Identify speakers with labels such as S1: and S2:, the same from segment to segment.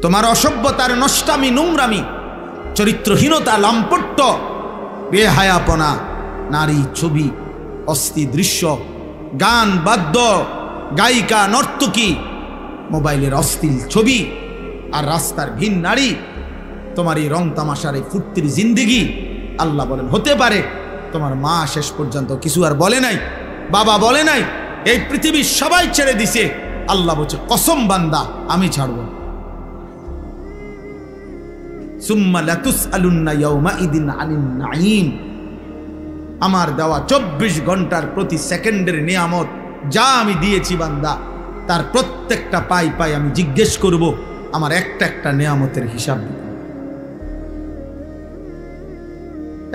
S1: তোমার অসভ্যতার নষ্টামি, নোংরামি, চরিত্রহীনতা, লাম্পট্য, বেহায়াপনা, নারী, ছবি, অস্থির দৃশ্য, গান, বাদ্য, গায়িকা, নর্তকী, মোবাইলের অশ্লীল ছবি আর রাস্তার ভিন নারী, তোমার এই রং তামাশার এই ফুর্তির জিন্দেগি। আল্লাহ বলেন হতে পারে তোমার মা শেষ পর্যন্ত কিছু আর বলে নাই, বাবা বলে নাই, এই পৃথিবীর সবাই ছেড়ে দিছে, আল্লাহ বলছে কসম বান্দা আমি ছাড়ব। সুম্মা লাতুসআলুন্না ইয়াউমাইদিন আনিন নাঈম। আমার দেওয়া 24 ঘন্টার প্রতি সেকেন্ডের নিয়ামত যা আমি দিয়েছি বান্দা, তার প্রত্যেকটা পাই পাই আমি জিজ্ঞেস করব, আমার একটা একটা নিয়ামতের হিসাব দিতে,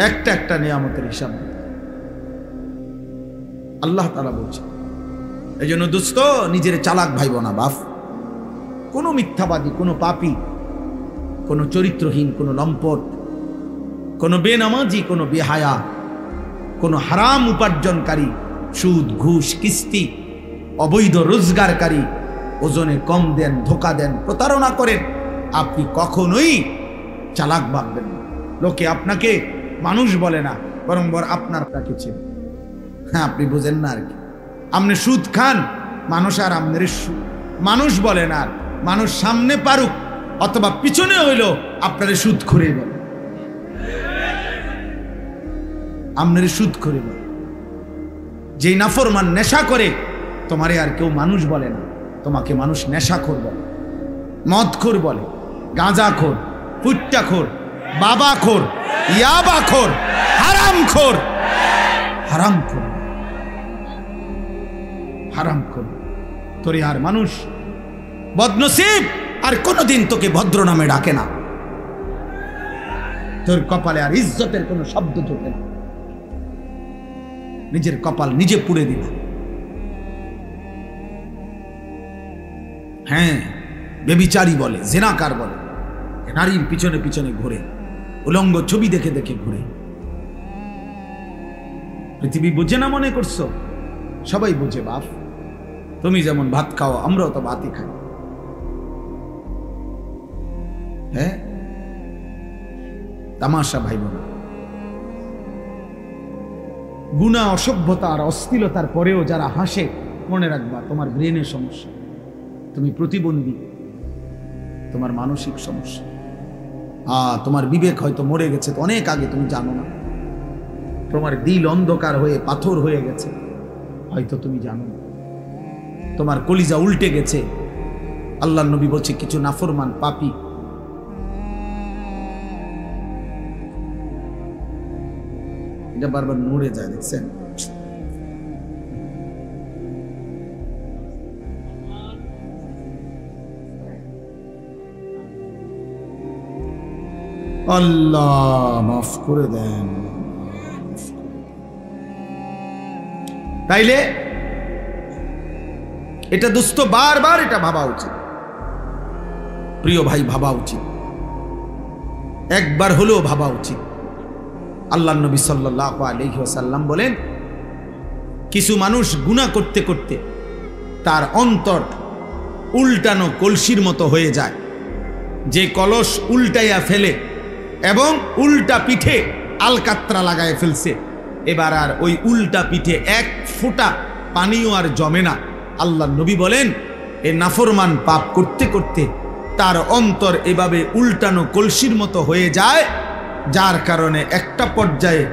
S1: একটা একটা নিয়ামতের হিসাব দিতে আল্লাহ তাআলা বলছে। এই জন্য দোস্ত, নিজের চালাক ভাইব না বাপ। কোনো মিথ্যাবাদী, কোনো পাপী, কোনো চরিত্রহীন, কোনো লম্পট, কোনো বেনামাজি, কোনো বেহায়া, কোনো হারাম উপার্জনকারী, সুদ, ঘুষ, কিস্তি, অবৈধ রোজগারকারী, ওজনে কম দেন, ধোকা দেন, প্রতারণা করেন, আপনি কখনোই চালাক ভাববেন না। লোকে আপনাকে মানুষ বলে না, বরং আপনার তাকে চেনে। হ্যাঁ, আপনি বুঝেন না আর কি। আপনি সুদ খান, মানুষ আর আপনার মানুষ বলে না। মানুষ সামনে পারুক অথবা পিছনে হইল আপনার সুদ খোরে বলে, আপনার সুদ খোরে বলে। যেই নাফরমান নেশা করে, তোমারে আর কেউ মানুষ বলে না, তোমাকে মানুষ নেশাখোর বলে, মদখোর বলে, গাঁজাখোর, পুট্টাখোর, বাবাখোর, ইয়াবাখোর, হারামখোর, হারামখোর, হারামখোর। তোরে আর মানুষ বদনসিব আর কোনোদিন তোকে ভদ্র নামে ডাকে না। তোর কপালে আর ইজ্জতের কোনো শব্দ জোটে না। নিজের কপাল নিজে পুড়ে দিল। হ্যাঁ, বেবিচারী বলে, জেনাকার বলে, নারীর পিছনে পিছনে ঘুরে, উলঙ্গ ছবি দেখে দেখে ঘুরে। পৃথিবী বুঝে না মনে করছো? সবাই বুঝে বাপ। তুমি যেমন ভাত খাও, আমরাও তো ভাতই খাই। হ্যাঁ, তামাশা ভাইব না। গুনাহ, অসভ্যতা আর অশ্লীলতার পরেও যারা হাসে, মনে রাখবা তোমার ব্রেনের সমস্যা, তুমি প্রতিবন্ধী, তোমার মানসিক সমস্যা। তোমার বিবেক হয়তো মরে গেছে অনেক আগে, তুমি জানো না। তোমার দিল অন্ধকার হয়ে পাথর হয়ে গেছে, হয়তো তুমি জানো না। তোমার কলিজা উল্টে গেছে। আল্লাহর নবী বলছে কিছু নাফরমান পাপী এটা বারবার নড়ে যায়, দেখছেন? আল্লাহ মাফ করে দেন। তাইলে এটা দোস্ত বারবার এটা ভাবা উচিত, প্রিয় ভাই, ভাবা উচিত, একবার হলেও ভাবা উচিত। আল্লাহর নবী সাল্লাল্লাহু আলাইহি ওয়াসাল্লাম বলেন, কিছু মানুষ গুনাহ করতে করতে তার অন্তর উল্টানো কলসির মতো হয়ে যায়। যে কলস উল্টাইয়া ফেলে এবং উল্টা পিঠে আলকাত্রা লাগায় ফেলছে, এবার আর ওই উল্টা পিঠে এক ফোঁটা পানিও আর জমে না। আল্লাহর নবী বলেন, এ নাফরমান পাপ করতে করতে তার অন্তর এভাবে উল্টানো কলসির মতো হয়ে যায়, যার কারণে একটা পর্যায়ে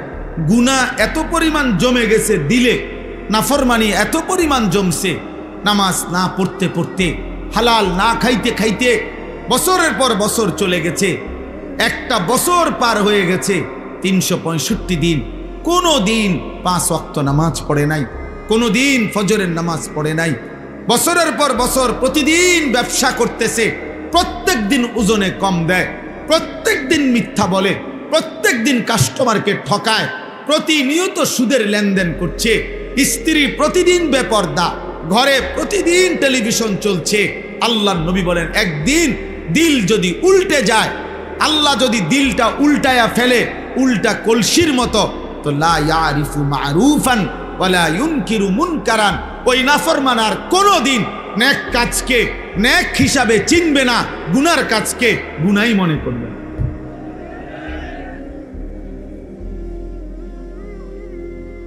S1: গুনাহ এত পরিমাণ জমে গেছে দিলে, নাফরমানি এত পরিমাণ জমছে, নামাজ না পড়তে পড়তে, হালাল না খাইতে খাইতে বছরের পর বছর চলে গেছে। একটা বছর পার হয়ে গেছে, 365 দিন কোনো দিন 5 ওয়াক্ত নামাজ পড়ে নাই, কোনো দিন ফজরের নামাজ পড়ে নাই। বছরের পর বছর প্রতিদিন ব্যবসা করতেছে, প্রত্যেক দিন ওজনে কম দেয়, প্রত্যেক দিন মিথ্যা বলে, প্রত্যেক দিন কাস্টমারকে ঠকায়, প্রতিনিয়ত সুদের লেনদেন করছে, স্ত্রী প্রতিদিন বেপর্দা, ঘরে প্রতিদিন টেলিভিশন চলছে। আল্লাহর নবী বলেন, একদিন দিল যদি উল্টে যায়, আল্লাহ যদি দিলটা উল্টায়া ফেলে উল্টা কলসির মতো, তো লা ইয়ারিফু মারুফান ওয়ালা ইউনকিরু মুনকারান, ওই নাফরমান আর কোনোদিন নেক কাজকে নেক হিসাবে চিনবে না, গুনার কাজকে গুনাই মনে করবে।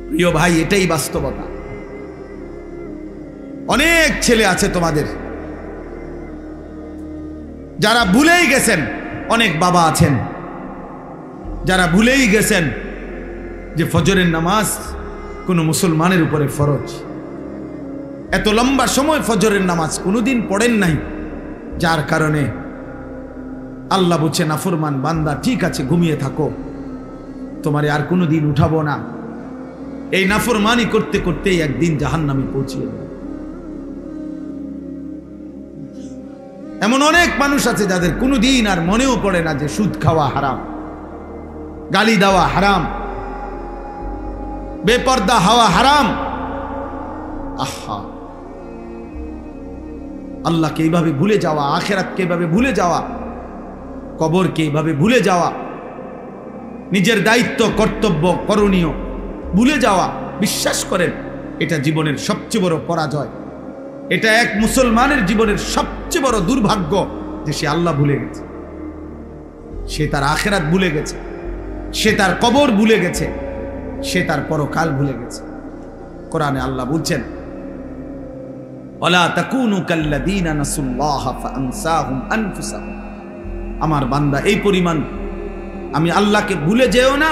S1: প্রিয় ভাই, এটাই বাস্তবতা। অনেক ছেলে আছে তোমাদের যারা ভুলেই গেছেন, অনেক বাবা আছেন যারা ভুলেই গেছেন যে ফজরের নামাজ কোনো মুসলমানের উপরে ফরজ। এত লম্বা সময় ফজরের নামাজ কোনোদিন পড়েন নাই, যার কারণে আল্লাহ বলছে নাফরমান বান্দা ঠিক আছে ঘুমিয়ে থাকো, তোমারে আর কোনোদিন উঠাবো না। এই নাফরমানি করতে করতেই একদিন জাহান্নামে পৌঁছিয়ে দেবে। এমন অনেক মানুষ আছে যাদের কোনোদিন আর মনেও পড়ে না যে সুদ খাওয়া হারাম, গালি দেওয়া হারাম, বেপর্দা হওয়া হারাম। আহা, আল্লাহকে এইভাবে ভুলে যাওয়া, আখিরাতকে এইভাবে ভুলে যাওয়া, কবরকে এইভাবে ভুলে যাওয়া, নিজের দায়িত্ব কর্তব্য করণীয় ভুলে যাওয়া, বিশ্বাস করেন এটা জীবনের সবচেয়ে বড় পরাজয়। এটা এক মুসলমানের জীবনের সবচেয়ে বড় দুর্ভাগ্য যে সে আল্লাহ ভুলে গেছে, সে তার আখিরাত ভুলে গেছে, সে তার কবর ভুলে গেছে, সে তার পরকাল ভুলে গেছে। কোরআনে আল্লাহ বলছেন ওয়ালা তাকুনু কাল্লাযীনা নাসুল্লাহা ফাআনসাহুম আনফুসাহুম। আমার বান্দা এই পরিমাণ আমি আল্লাহকে ভুলে যেও না,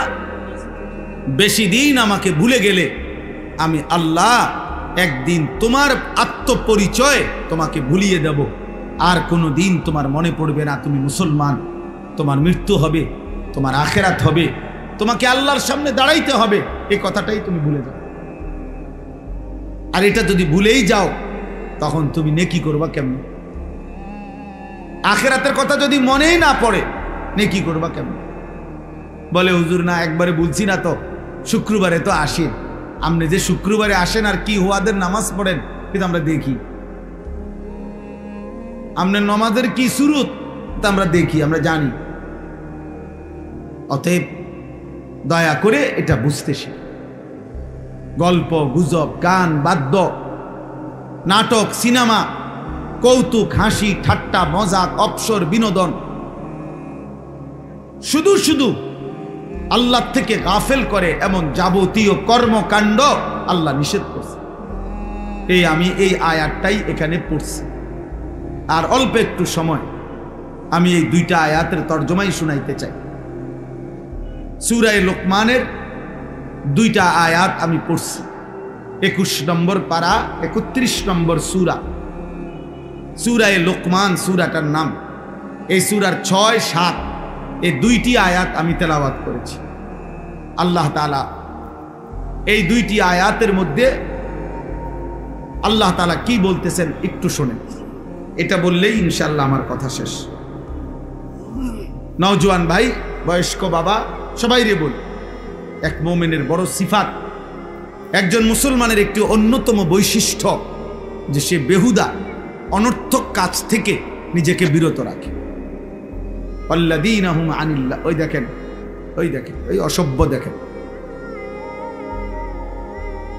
S1: বেশি দিন আমাকে ভুলে গেলে আমি আল্লাহ একদিন তোমার আত্মপরিচয় তোমাকে ভুলিয়ে দেব, আর কোনো দিন তোমার মনে পড়বে না তুমি মুসলমান। তোমার মৃত্যু হবে, তোমার আখিরাত হবে, তোমাকে আল্লাহর সামনে দাঁড়াইতে হবে, এই কথাটাই তুমি ভুলে যাও। আর এটা যদি ভুলেই যাও তখন তুমি নেকি করবা কেমন? আখিরাতের কথা যদি মনেই না পড়ে নেকি করবা কেমন? বলে হুজুর না একবারে বলছি না তো, শুক্রবারে তো আসেন, আপনি যে শুক্রবারে আসেন আর কি হুয়াদের নামাজ পড়েন কিন্তু আমরা দেখি, আপনার নামাজের কি সুরত তা আমরা দেখি, আমরা জানি। অতএব দয়া করে এটা বুঝতে শিখ। গল্প গুজব, গান বাদ্য, নাটক, সিনেমা, কৌতুক, হাসি ঠাট্টা, মজাক, অবসর, বিনোদন, শুধু শুধু আল্লাহ থেকে গাফেল করে এমন যাবতীয় কর্মকাণ্ড আল্লাহ নিষেধ করছে। আমি এই আয়াতটাই এখানে পড়ছি, আর অল্প একটু সময় আমি এই দুইটা আয়াতের তর্জমাই শুনাইতে চাই। সূরা লোকমানের দুইটা আয়াত আমি পড়ছি, 21 নম্বর পারা 31 নম্বর সূরা। সূরা লোকমান সূরাটার নাম। এই সূরার 6, 7 এই দুইটি আয়াত আমি তেলাওয়াত করেছি। আল্লাহ তাআলা এই দুইটি আয়াতের মধ্যে আল্লাহ তাআলা কি বলতেছেন একটু শোনেন, এটা বললেই ইনশাআল্লাহ আমার কথা শেষ। নওজোয়ান ভাই, বয়স্ক বাবা, সবাই রে বল, এক মুমিনের বড় সিফাত, একজন মুসলমানের একটি অন্যতম বৈশিষ্ট্য যে সে বেহুদা অনর্থক কাজ থেকে নিজেকে বিরত রাখে। আল্লাযীনা হুম আনিল্লাহ, ওই দেখেন ওই অসভ্য দেখেন,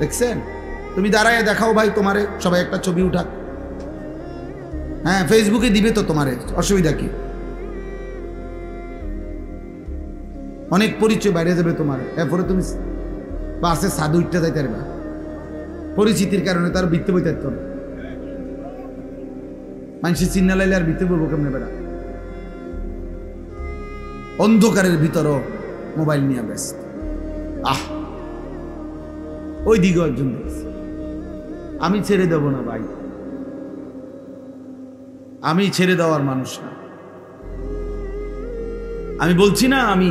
S1: দেখছেন? তুমি দাঁড়ায় দেখাও ভাই তোমারে, সবাই একটা ছবি উঠাক, হ্যাঁ ফেসবুকে দিবে তো তোমারে, অসুবিধা কি? অনেক পরিচয় বাইরে যাবে তোমার, এরপরে তুমি বাসে সাধু উঠতে যাইতে পারবা, পরিচিতির কারণে তার বৃত্তে বইতে হবে, মানুষের চিন্না লাইলে আর বৃত্তে বলবো কেমনে বেড়া? অন্ধকারের ভিতরও মোবাইল নিয়ে ব্যস্ত। ওই দিকে একজন দেখছি, আমি ছেড়ে দেব না ভাই, আমি ছেড়ে দেওয়ার মানুষ না। আমি বলছি না আমি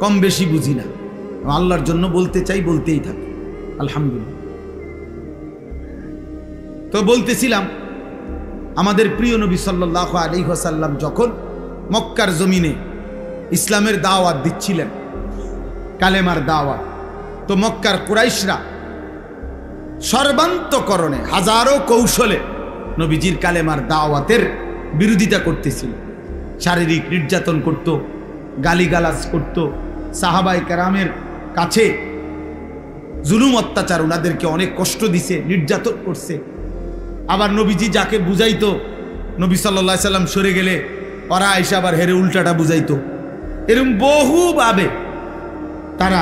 S1: কম বেশি বুঝি না, আল্লাহর জন্য বলতে চাই, বলতেই থাকি আলহামদুলিল্লাহ। তো বলতেছিলাম আমাদের প্রিয় নবী সাল্লাল্লাহু আলাইহি ওয়াসাল্লাম যখন মক্কার জমিনে ইসলামের দাওয়াত দিচ্ছিলেন, কালেমার দাওয়াত, তো মক্কার কুরাইশরা সর্বান্তকরণে হাজারো কৌশলে নবীজির কালেমার দাওয়াতের বিরোধিতা করতেছিল। শারীরিক নির্যাতন করত, গালিগালাজ করত, সাহাবায়ে কেরামের কাছে জুলুম অত্যাচার, ওনাদেরকে অনেক কষ্ট দিছে, নির্যাতন করছে। আবার নবীজি যাকে বুঝাইতো, নবী সাল্লাল্লাহু আলাইহি সাল্লাম সরে গেলে ওরা আয়েশা আবার হেরে উল্টাটা বুঝাইতো। এরকম বহুভাবে তারা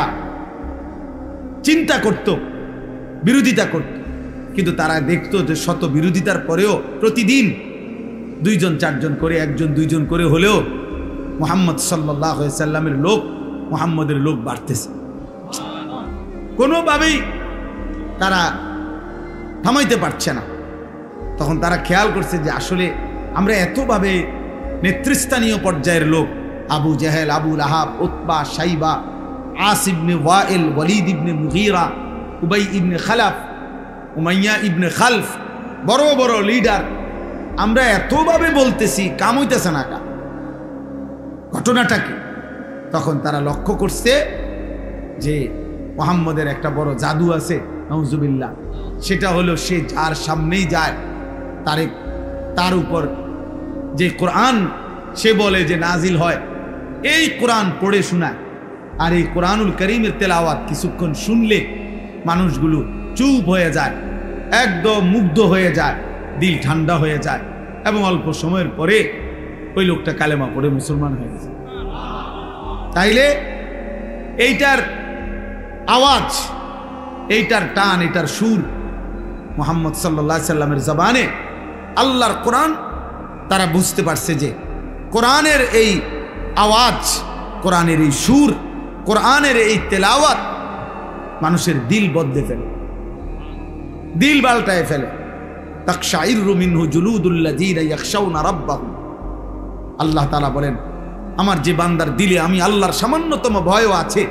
S1: চিন্তা করত, বিরোধিতা করত, কিন্তু তারা দেখতো যে শত বিরোধিতার পরেও প্রতিদিন 2 জন 4 জন করে, 1 জন 2 জন করে হলেও মুহাম্মদ সাল্লাল্লাহু আলাইহি সাল্লামের লোক, মুহাম্মদের লোক বাড়তেছে। কোনোভাবেই তারা থামাইতে পারছে না। তখন তারা খেয়াল করছে যে আসলে আমরা এতভাবে নেতৃস্থানীয় পর্যায়ের লোক, আবু জাহেল, আবু লাহাব, উতবা, শাইবা, আস ইবনে ওয়াইল, ওয়ালিদ ইবনে মুগীরা, উবাই ইবনে খালাফ, উমাইয়া ইবনে খালফ, বড় বড় লিডার, আমরা এতভাবে বলতেছি, কাম হইতেছে না। ঘটনাটা কি? তখন তারা লক্ষ্য করছে যে মুহাম্মদের একটা বড় জাদু আছে, নাউজুবিল্লাহ। সেটা হলো সে যার সামনেই যায় তার উপর যে কোরআন সে বলে যে নাজিল হয়, এই কোরআন পড়ে শোনায়। আর এই কোরআনুল করিমের তেলাওয়াত কিছুক্ষণ শুনলে মানুষগুলো চুপ হয়ে যায়, একদম মুগ্ধ হয়ে যায়, দিল ঠান্ডা হয়ে যায়, এবং অল্প সময়ের পরে ওই লোকটা কালেমা পড়ে মুসলমান হয়ে গেছে। তাইলে এইটার আওয়াজ, এইটার টান, এইটার সুর মুহাম্মদ সাল্লাল্লাহু আলাইহি সাল্লামের জবানে, আল্লাহর কোরআন, তারা বুঝতে পারছে যে কোরআনের এই আওয়াজ, কোরআনের এই সুর, কোরআনের এই তেলাওয়াত মানুষের দিল বদলে ফেলে, দিল পাল্টায় ফেলে। তাকশাইরু মিনহু জুলুদুল্লাযীনা ইয়াখশাউনা রাব্বাহুম। আল্লাহ তাআলা বলেন, আমার যে বান্দার দিলে আমি আল্লাহর সামান্যতম ভয়ও আছে,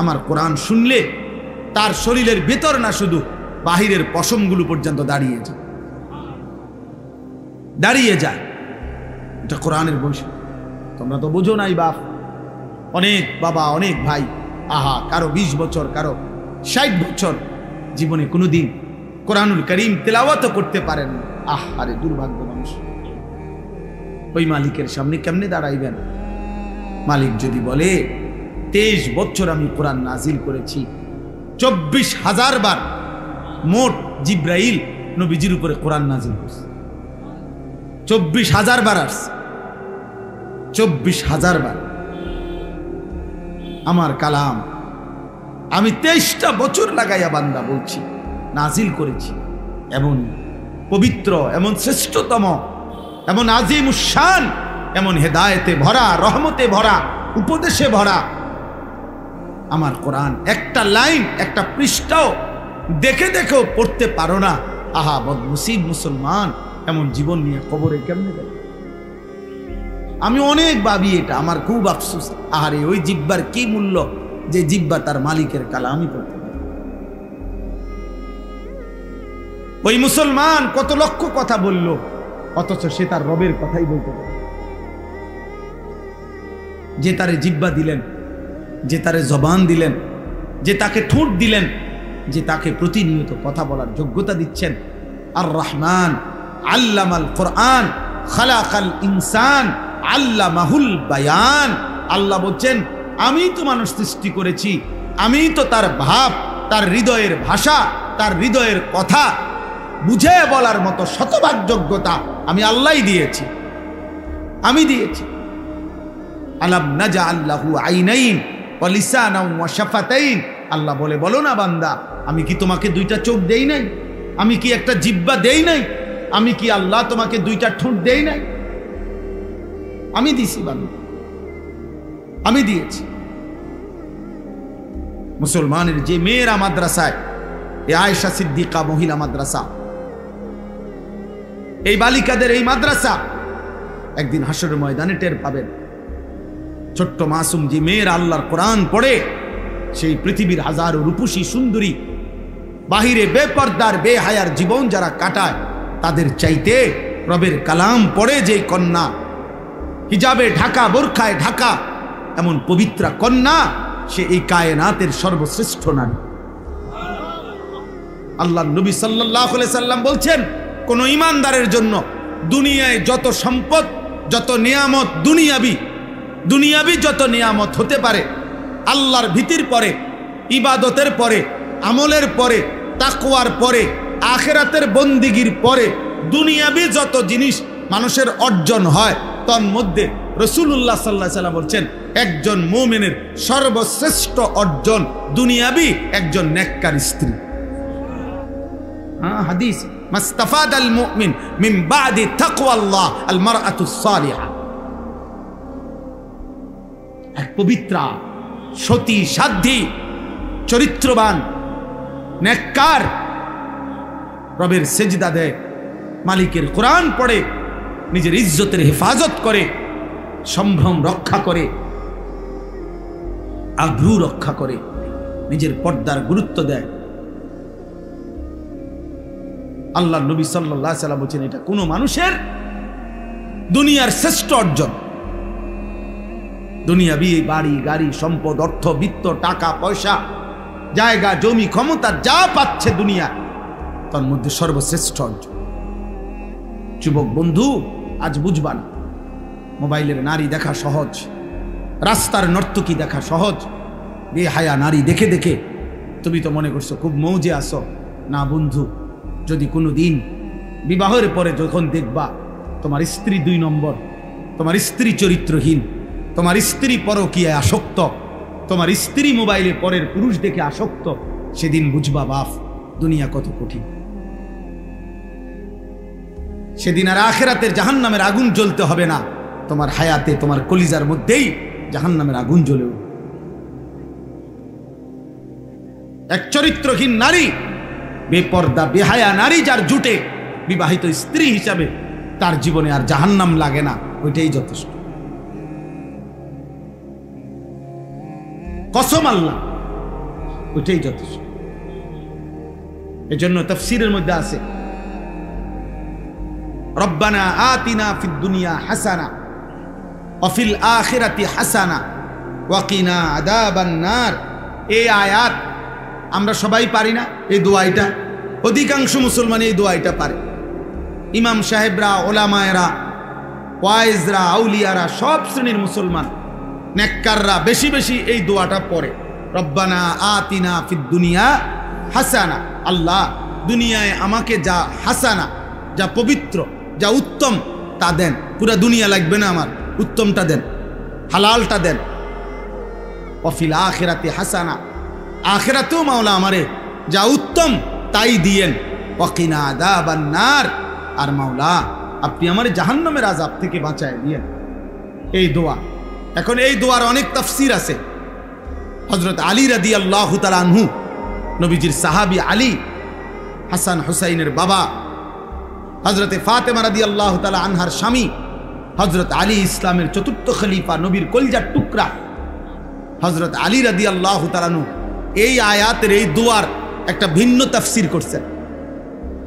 S1: আমার কোরআন শুনলে তার শরীরের ভেতর না শুধু বাহিরের পশমগুলো পর্যন্ত দাঁড়িয়ে যায়। এটা কোরআনের বৈশিষ্ট্য। তোমরা তো বোঝো নাই বাপ, অনেক বাবা, অনেক ভাই, আহা, কারো 20 বছর, কারো 60 বছর, জীবনে কোনোদিন কোরআনুল করিম তেলাওয়াত করতে পারেন না। আরে দুর্ভাগ্য মানুষ। ওই মালিকের সামনে কেমনে দাঁড়াইবেন? মালিক যদি বলে 23 বছর আমি কোরআন নাজিল করেছি, 24,000 বার মোট জিব্রাইল নবীজির উপরে কোরআন নাজিল করছে, 24,000 বার আসছে, 24,000 বার আমার কালাম আমি 23টা বছর লাগাইয়া বান্দা বলছি, নাজিল করেছি। এমন পবিত্র, এমন শ্রেষ্ঠতম, এমন আজিমুশ শান, এমন হেদায়েতে ভরা, রহমতে ভরা, উপদেশে ভরা আমার কোরআন। একটা লাইন, একটা পৃষ্ঠাও দেখেও পড়তে পারো না। আহা, বদনসিব মুসলমান, এমন জীবন নিয়ে কবরে কেমনে যাবে? আমি অনেক ভাবি এটা, আমার খুব আফসোস। আহারে, ওই জিব্বার কি মূল্য যে জিব্বা তার মালিকের কালামই পড়তে পারে। ওই মুসলমান কত লক্ষ কথা বলল, অথচ সে তার রবের কথাই বলতে পারে। যে তারে জিব্বা দিলেন, যে তারে জবান দিলেন, যে তাকে ঠোঁট দিলেন, যে তাকে প্রতিনিয়ত কথা বলার যোগ্যতা দিচ্ছেন। আর রহমান আল্লামাল কোরআন খালাকাল ইনসান আল্লামাহুল বায়ান। আল্লাহ বলছেন, আমি তো মানুষ সৃষ্টি করেছি, আমি তো তার ভাব, তার হৃদয়ের ভাষা, তার হৃদয়ের কথা বুঝে বলার মতো শতভাগ যোগ্যতা আমি আল্লাহই দিয়েছি, আমি দিয়েছি। আলাম নাজআল লাহু আইনাইন ওয়া লিসানান ওয়া শাফাতাইন। আল্লাহ বলে, বলো না বান্দা, আমি কি তোমাকে 2টা চোখ দেই নাই? আমি কি একটা জিহ্বা দেই নাই? আমি কি আল্লাহ তোমাকে 2টা ঠোঁট দেই নাই? আমি দিছি বান্দা, আমি দিয়েছি। মুসলমানের যে মেয়েরা মাদ্রাসায়, এই আয়েশা সিদ্দিকা মহিলা মাদ্রাসা, এই বালিকাদের এই মাদ্রাসা, একদিন হাসরের ময়দানে টের পাবেন। ছোট্ট মাসুম যে মেয়েরা আল্লাহর কোরআন পড়ে, সেই পৃথিবীর হাজারো রূপসী সুন্দরী বাহিরে বেপর্দার বেহায়ার জীবন যারা কাটায়, তাদের চাইতে রবের কালাম পড়ে যে কন্যা, হিজাবে ঢাকা, বোরখায় ঢাকা, এমন পবিত্রা কন্যা, সে এই কায়নাতের সর্বশ্রেষ্ঠ নারী। আল্লাহ নবী সাল্লাল্লাহু আলাইহি সাল্লাম বলছেন, কোন ঈমানদারের জন্য দুনিয়ায় যত সম্পদ, যত নিয়ামত, দুনিয়াবি যত নিয়ামত হতে পারে, আল্লাহর ভীতির পরে, ইবাদতের পরে, আমলের পরে, তাকওয়ার পরে আখিরাতের বন্দিগির পরে দুনিয়াবি যত জিনিস মানুষের অর্জন হয় তার মধ্যে রাসূলুল্লাহ সাল্লাল্লাহু আলাইহি ওয়াসাল্লাম বলছেন একজন মুমিনের সর্বশ্রেষ্ঠ অর্জন দুনিয়াবি একজন নেককার স্ত্রী। হাদিস মাস্তাফাদাল মুমিন মিন বাদি তাকওয়াল্লাহ আল মারআতুস সালিহা। এক পবিত্রা, সতী, সাধ্বী, চরিত্রবান, নেককার, রবের সেজদা দেয়, মালিকের কোরআন পড়ে, নিজের ইজ্জতের হেফাজত করে, সম্ভ্রম রক্ষা করে, আব্রু রক্ষা করে, নিজের পর্দার গুরুত্ব দেয়। আল্লাহ নবী সাল্লাল্লাহু আলাইহি ওয়াসাল্লাম বলেছেন এটা কোনো মানুষের দুনিয়ার শ্রেষ্ঠ অর্জন। দুনিয়াবি বাড়ি গাড়ি সম্পদ অর্থ বিত্ত টাকা পয়সা জায়গা জমি ক্ষমতা যা পাচ্ছে দুনিয়া তার মধ্যে সর্বশ্রেষ্ঠ অর্জন। যুবক বন্ধু, আজ বুঝবা না মোবাইলের নারী দেখা সহজ, রাস্তার নর্তকী দেখা সহজ, বেহায়া নারী দেখে দেখে তুমি তো মনে করছো খুব মৌজে আসো। না বন্ধু, যদি কোনো দিন বিবাহের পরে যখন দেখবা তোমার স্ত্রী 2 নম্বর, তোমার স্ত্রী চরিত্রহীন, তোমার স্ত্রী পরকীয়ায় আসক্ত, তোমার স্ত্রী মোবাইলে পরের পুরুষ দেখে আসক্ত, সেদিন বুঝবা বাপ দুনিয়া কত কঠিন। সেদিন আর আখিরাতের জাহান্নামের আগুন জ্বলতে হবে না, তোমার হায়াতে তোমার কলিজার মধ্যেই জাহান্নামের আগুন জ্বলে উঠবে। এক চরিত্রহীন নারী, বেপর্দা বেহায়া নারী যার জুটে বিবাহিত স্ত্রী হিসাবে তার জীবনে আর জাহান্নাম লাগে না, ওইটাই যথেষ্ট। কসম আল্লাহ, ওইটাই যথেষ্ট। এজন্য তাফসীরের মধ্যে আছে রব্বানা আতিনা ফিদ দুনিয়া হাসানা ওয়া ফিল আখিরাতি হাসানা ওয়া কিনা আযাবান নার। এই আয়াত আমরা সবাই পারি না, এই দোয়াটা অধিকাংশ মুসলমান এই দোয়াটা পারে। ইমাম সাহেবরা, ওলামায়েরা, ওয়াইজরা, আউলিয়ারা, সব শ্রেণীর মুসলমান নেককাররা বেশি বেশি এই দোয়াটা পড়ে, রব্বানা আতিনা ফিদ দুনিয়া হাসানা। আল্লাহ দুনিয়ায় আমাকে যা হাসানা, যা পবিত্র, যা উত্তম তা দেন। পুরা দুনিয়া লাগবে না আমার, উত্তমটা দেন, হালালটা দেন। ওয়াফিল আখিরাতি হাসানা, আখিরাতেও মাওলা আমারে যা উত্তম তাই দিয়েন। ওয়াকিনা আযাবান নার, আর মাওলা আপনি আমারে জাহান্নামের আযাব থেকে বাঁচায় দিয়েন। এই দোয়া। এখন এই দোয়ার অনেক তাফসীর আছে। হযরত আলী রাদিয়াল্লাহু তাআলা আনহু, নবীজির সাহাবী আলী, হাসান হুসাইনের বাবা, হযরতে ফাতেমা রাদিয়াল্লাহু তাআলা আনহার স্বামী, হযরত আলী ইসলামের চতুর্থ খলিফা, নবীর কলিজার টুকরা হযরত আলী রাদিয়াল্লাহু তাআলা আনহু এই আয়াতের এই দোয়ার একটা ভিন্ন তাফসীর করছেন।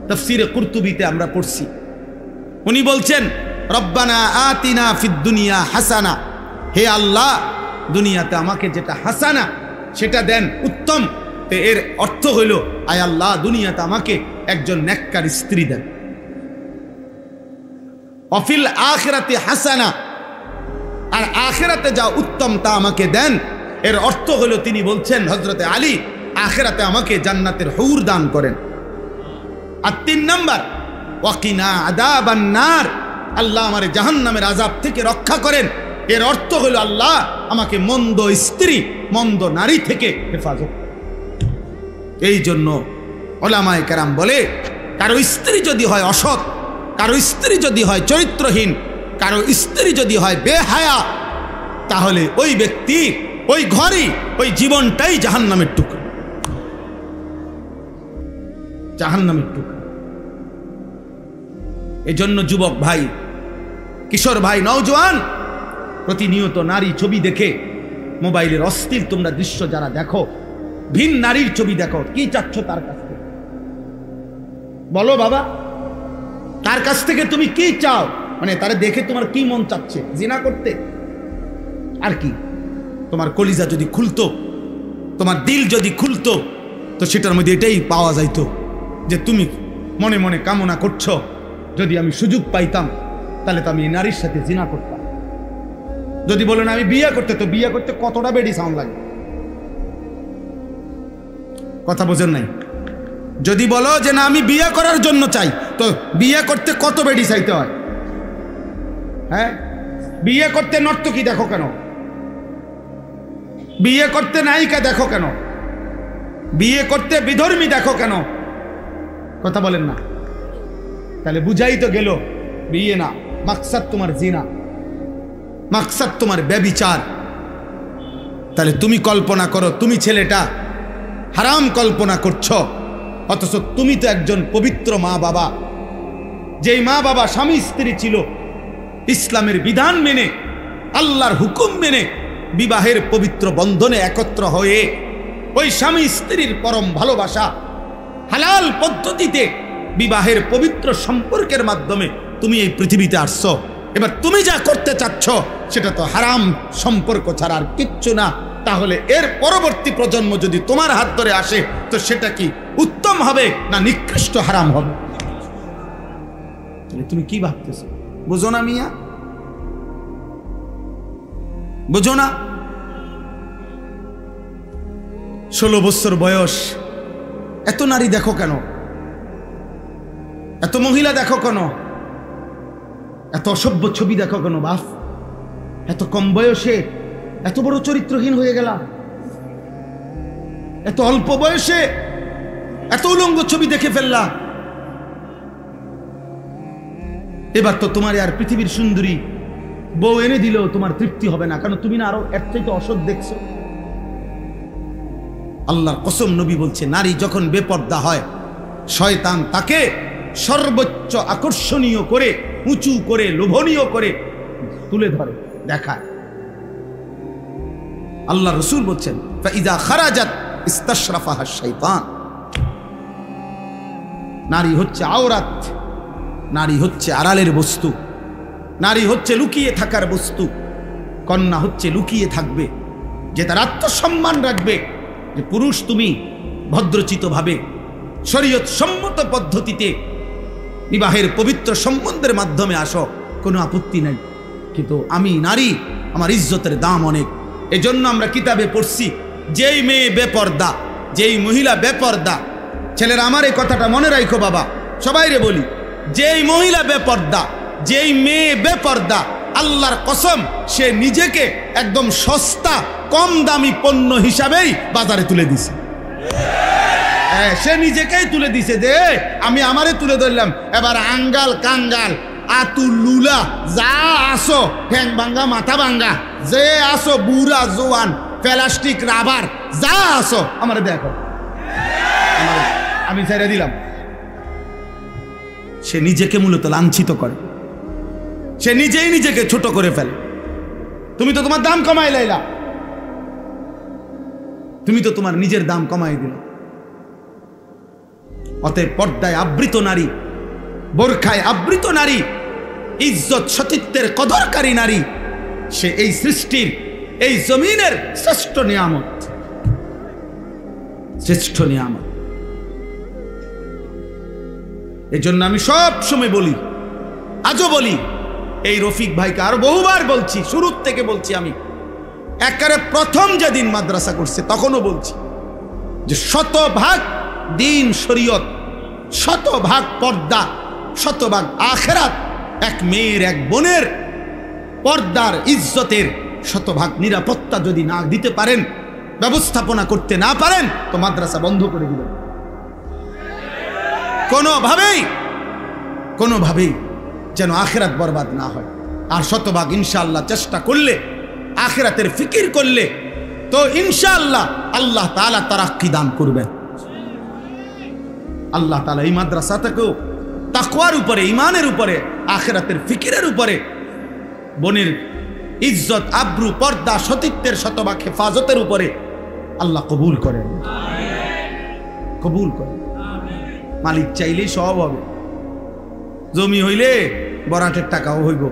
S1: তাফসীরে কুরতুবীতে আমরা পড়ছি, উনি বলছেন রব্বানা আতিনা ফিদ দুনিয়া হাসানা, হে আল্লাহ দুনিয়াতে আমাকে যেটা হাসানা সেটা দেন, উত্তম। তো এর অর্থ হইল আয় আল্লাহ দুনিয়াতে আমাকে একজন নেককার স্ত্রী দেন। অফিল আখিরাতে হাসানা, আর আখিরাতে যা উত্তম তা আমাকে দেন। এর অর্থ হলো তিনি বলছেন হযরতে আলী আখিরাতে আমাকে জান্নাতের হুর দান করেন। আর 3 নাম্বার ওয়াকিনা আযাবান নার, আল্লাহ আমারে জাহান্নামের আযাব থেকে রক্ষা করেন। এর অর্থ হলো আল্লাহ আমাকে মন্দ স্ত্রী, মন্দ নারী থেকে হেফাজত। এই জন্য উলামায়ে কেরাম বলে কারো স্ত্রী যদি হয় অসৎ, কারো স্ত্রী যদি হয় চরিত্রহীন, কারো স্ত্রী যদি হয় বেহায়া, তাহলে ওই ব্যক্তি, ওই ঘরই, ওই জীবনটাই জাহান্নামের টুকরো, জাহান্নামের টুকরো। এজন্য যুবক ভাই, কিশোর ভাই, নওজোয়ান, প্রতিনিয়ত নারী ছবি দেখে মোবাইলের অশ্লীল তোমরা দৃশ্য যারা দেখো, ভিন নারীর ছবি দেখো, কি চাচ্ছ তার কাছ থেকে? বলো বাবা, তার কাছ থেকে তুমি কি চাও? মানে তারা দেখে তোমার কি মন চাচ্ছে? জিনা করতে? আর কি? তোমার কলিজা যদি খুলতো, তোমার দিল যদি খুলতো, তো সেটার মধ্যে এটাই পাওয়া যাইতো যে তুমি মনে মনে কামনা করছো যদি আমি সুযোগ পাইতাম তাহলে তো আমি এই নারীর সাথে জিনা করতাম। যদি বলো না আমি বিয়ে করতে, তো বিয়ে করতে কতটা বেডি সাউন্ড লাগে? কথা বোঝেন নাই? যদি বলো যে না আমি বিয়ে করার জন্য চাই, তো বিয়ে করতে কত বেডি চাইতে হয়? হ্যাঁ, বিয়ে করতে নর্তকী দেখো কেন? বিয়ে করতে নায়িকা দেখো কেন? বিয়ে করতে বিধর্মী দেখো কেন? কথা বলেন না। তাহলে বুঝাই তো গেল বিয়ে না, মাকসাদ তোমার জিনা, মাকসাদ তোমার ব্যভিচার। তাহলে তুমি কল্পনা করো, তুমি ছেলেটা হারাম কল্পনা করছো, অথচ তুমি তো একজন পবিত্র মা বাবা। যেই মা বাবা স্বামী স্ত্রী ছিল, ইসলামের বিধান মেনে, আল্লাহর হুকুম মেনে বিবাহের পবিত্র বন্ধনে একত্র হয়ে ওই স্বামী স্ত্রীর পরম ভালোবাসা, হালাল পদ্ধতিতে বিবাহের পবিত্র সম্পর্কের মাধ্যমে তুমি এই পৃথিবীতে আসছো। এবার তুমি যা করতে চাচ্ছ সেটা তো হারাম সম্পর্ক ছাড়া আর কিচ্ছু না। তাহলে এর পরবর্তী প্রজন্ম যদি তোমার হাত ধরে আসে, তো সেটা কি উত্তম হবে না নিকৃষ্ট হারাম হবে? তুমি কি ভাবতেছো? বুঝো না মিয়া? বুঝো না? 16 বছর বয়স, এত নারী দেখো কেন? এত মহিলা দেখো কেন? এত অসভ্য ছবি দেখো কেন বাপ? এত কম বয়সে এত বড় চরিত্রহীন হয়ে গেল, এত অল্প বয়সে এত উলঙ্গ ছবি দেখে ফেললা। এবার তো তোমার আর পৃথিবীর সুন্দরী বউ এনে দিলেও তোমার তৃপ্তি হবে না, কারণ তুমি না আরো এর চাইতে অসৎ দেখছো। আল্লাহর কসম, নবী বলছে নারী যখন বেপর্দা হয়, শয়তান তাকে সর্বোচ্চ আকর্ষণীয় করে, উঁচু করে, লোভনীয় করে তুলে ধরে, দেখায়। আল্লাহ রসুল বলছেন ফাইদা খারাজাত ইস্তাশরাফাহা শাইতান। নারী হচ্ছে আওরাত, নারী হচ্ছে আড়ালের বস্তু, নারী হচ্ছে লুকিয়ে থাকার বস্তু। কন্যা হচ্ছে লুকিয়ে থাকবে, যে তার আত্মসম্মান রাখবে, যে পুরুষ তুমি ভদ্রচিতভাবে শরীয়ত সম্মত পদ্ধতিতে বিবাহের পবিত্র সম্বন্ধের মাধ্যমে আসো, কোনো আপত্তি নাই। কিন্তু আমি নারী, আমার ইজ্জতের দাম অনেক। এজন্য আমরা কিতাবে পড়ছি, যেই মেয়ে বেপর্দা, যেই মহিলা বেপর্দা, ছেলেরা আমার এই কথাটা মনে রাখো বাবা, সবাইরে বলি, যেই মহিলা বেপর্দা, যেই মেয়ে বেপর্দা, আল্লাহর কসম সে নিজেকে একদম সস্তা কম দামি পণ্য হিসাবেই বাজারে তুলে দিছে। সে নিজেকেই তুলে দিছে যে আমি আমারে তুলে ধরলাম। এবার আঙ্গাল কাঙ্গাল আতু লুলা যা আসো, ঠ্যাং ভাঙ্গা মাথা ভাঙ্গা যে আসো, বুড়া জোয়ান প্লাস্টিক রাবার যা আসো, আমারে দেখো, আমি ছেড়ে দিলাম। সে নিজেকে মূলত লাঞ্ছিত করে, সে নিজেই নিজেকে ছোট করে ফেলে। তুমি তো তোমার দাম কমাই লাইলা, তুমি তো তোমার নিজের দাম কমাই দিলা। অতএব পর্দায় আবৃত নারী, বোরখায় আবৃত নারী, ইজ্জত সতীত্বের কদরকারী নারী, সে এই সৃষ্টির, এই জমিনের শ্রেষ্ঠ নিয়ামত, শ্রেষ্ঠ নিয়ামত। এজন্য আমি সব সময় বলি, আজও বলি, এই রফিক ভাইকে আরো বহুবার বলছি, শুরুর থেকে বলছি, আমি একেবারে প্রথম যেদিন মাদ্রাসা করছে তখনও বলছি যে 100% দিন শরীয়ত, 100% পর্দা, 100% আখিরাত, এক মেয়ের, এক বোনের পর্দার, ইজ্জতের 100% নিরাপত্তা যদি না দিতে পারেন, ব্যবস্থাপনা করতে না পারেন, তো মাদ্রাসা বন্ধ করে দিবেন। কোনোভাবেই যেন আখিরাত বরবাদ না হয়। আর 100% ইনশাআল্লাহ চেষ্টা করলে, আখিরাতের ফিকির করলে, তো ইনশাআল্লাহ আল্লাহ তাআলা তারাক্কি দান করবেন। আল্লাহ তাআলা এই মাদ্রাসাটাকেও তাকওয়ার উপরে, ঈমানের উপরে, আখিরাতের ফিকিরের উপরে, বোনের ইজ্জত, আব্রু, পর্দা, সতীত্বের 100% হেফাজতের উপরে আল্লাহ কবুল করেন, কবুল করেন। মালিক চাইলেই সব হবে। জমি হইলে বরাটের টাকাও হইব,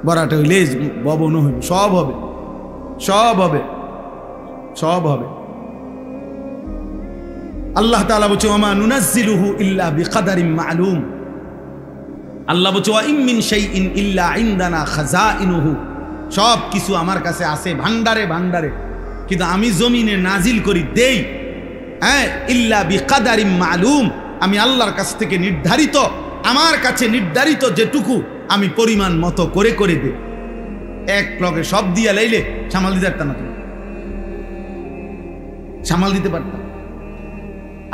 S1: বরাটে হইলে ভবনও হইব, সব হবে, সব হবে, সব হবে। আল্লাহ তাআলা বলছে ওমা নুনাজ্জিলুহু ইল্লা বিকাদারিন মা'লুম। আল্লাহ বলছে ওয়া ইম মিন শাইইন ইল্লা ইনদানা খাযাইনুহু। সব কিছু আমার কাছে আছে ভান্ডারে ভান্ডারে, কিন্তু আমি জমিনে নাজিল করি, দেই, হ্যাঁ, ইল্লা বিকাদারিন মা'লুম, আমি আল্লাহর কাছ থেকে নির্ধারিত, আমার কাছে নির্ধারিত যেটুকু আমি পরিমাণ মতো করে করে দেব। এক লগে সব দিয়া লাইলে সামাল দিতে পারতাম না, তুমি সামাল দিতে পারতাম।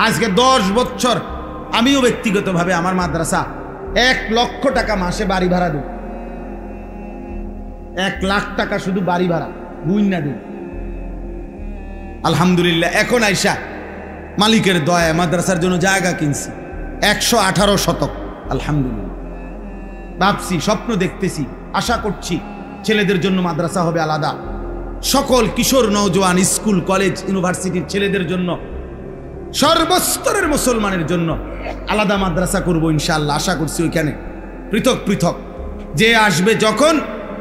S1: আজকে 10 বছর আমিও ব্যক্তিগতভাবে আমার মাদ্রাসা 1 লক্ষ টাকা মাসে বাড়ি ভাড়া দিই। 1 লাখ টাকা শুধু বাড়ি ভাড়া বুইন্না দিই। আলহামদুলিল্লাহ এখন আইসা মালিকের দয়ায় মাদ্রাসার জন্য জায়গা কিনছি 118 শতক। আলহামদুলিল্লাহ ভাবছি, স্বপ্ন দেখতেছি, আশা করছি ছেলেদের জন্য মাদ্রাসা হবে আলাদা, সকল কিশোর নওজোয়ান স্কুল কলেজ ইউনিভার্সিটির ছেলেদের জন্য, সর্বস্তরের মুসলমানের জন্য আলাদা মাদ্রাসা করব ইনশাআল্লাহ। আশা করছি ওইখানে পৃথক পৃথক, যে আসবে যখন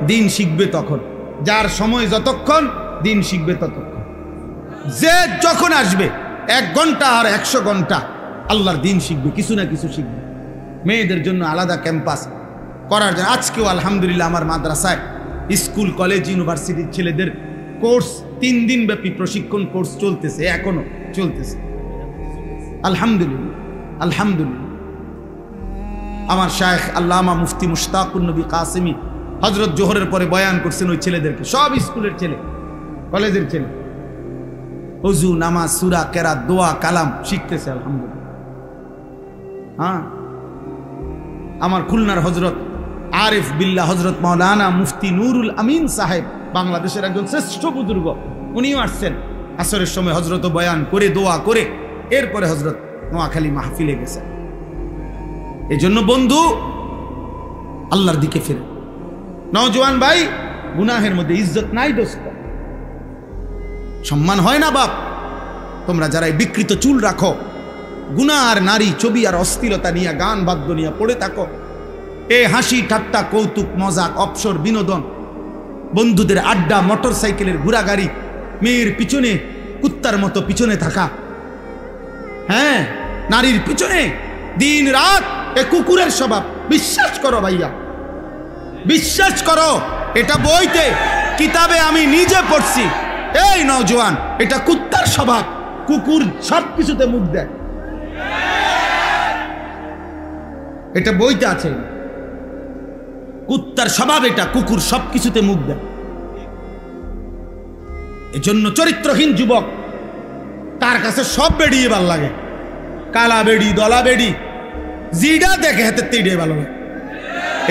S1: দিন শিখবে তখন, যার সময় যতক্ষণ দিন শিখবে ততক্ষণ, যে যখন আসবে 1 ঘন্টা আর 100 ঘন্টা আল্লাহর দিন শিখবে, কিছু না কিছু শিখবে। মেয়েদের জন্য আলাদা ক্যাম্পাস করার জন্য আজকেও আলহামদুলিল্লাহ আমার মাদ্রাসায় স্কুল কলেজ ইউনিভার্সিটির ছেলেদের কোর্স 3 দিন ব্যাপী প্রশিক্ষণ কোর্স চলতেছে, এখনো চলতেছে। আলহামদুলিল্লাহ আলহামদুলিল্লাহ। আমার শায়েখ আল্লামা মুফতি মুশতাকুর নবী কাসেমি হযরত জোহরের পরে বয়ান করছেন ওই ছেলেদেরকে, সব স্কুলের ছেলে কলেজের ছেলে, ওযু নামাজ সূরা কেরাত দোয়া কালাম শিখতেছে আলহামদুলিল্লাহ। হ্যাঁ, আমার খুলনার হযরত আরিফ বিল্লাহ হযরত মাওলানা মুফতি নুরুল আমিন সাহেব, বাংলাদেশের একজন শ্রেষ্ঠ বুজুর্গ, উনিও আসছেন আসরের সময়, হযরত বয়ান করে দোয়া করে এরপরে হযরত নোয়াখালী মাহফিলে গেছেন। এই জন্য বন্ধু আল্লাহর দিকে ফিরে, নওজোয়ান ভাই, গুনাহের মধ্যে ইজ্জত নাই দোস্ত, সম্মান হয় না বাপ। তোমরা যারা এই বিকৃত চুল রাখো, গুনাহ আর নারী ছবি আর অস্থিরতা নিয়ে গান বাদ্য নিয়ে পড়ে থাকো, এ হাসি ঠাট্টা কৌতুক মজাক অবসর বিনোদন, বন্ধুদের আড্ডা, মোটর সাইকেলের ঘোরাগাড়ি, মেয়ের পিছনে কুত্তার মতো পিছনে থাকা, হ্যাঁ নারীর পিছনে দিন রাত, এ কুকুরের স্বভাব। বিশ্বাস করো ভাইয়া, বিশ্বাস করো, এটা বইতে কিতাবে আমি নিজে পড়ছি। এই নওজোয়ান, এটা কুত্তার স্বভাব। কুকুর সব কিছুতে মুখ দেয়, এটা বইতে আছে। কুত্তার স্বভাব এটা, কুকুর সব কিছুতে মুখ দেয়। এজন্য চরিত্রহীন যুবক, তার কাছে সব বেড়িয়ে ভাল লাগে, কালা বেড়ি দলা বেড়ি জিডা দেখে হাতে তেড়ে ভালো লাগে।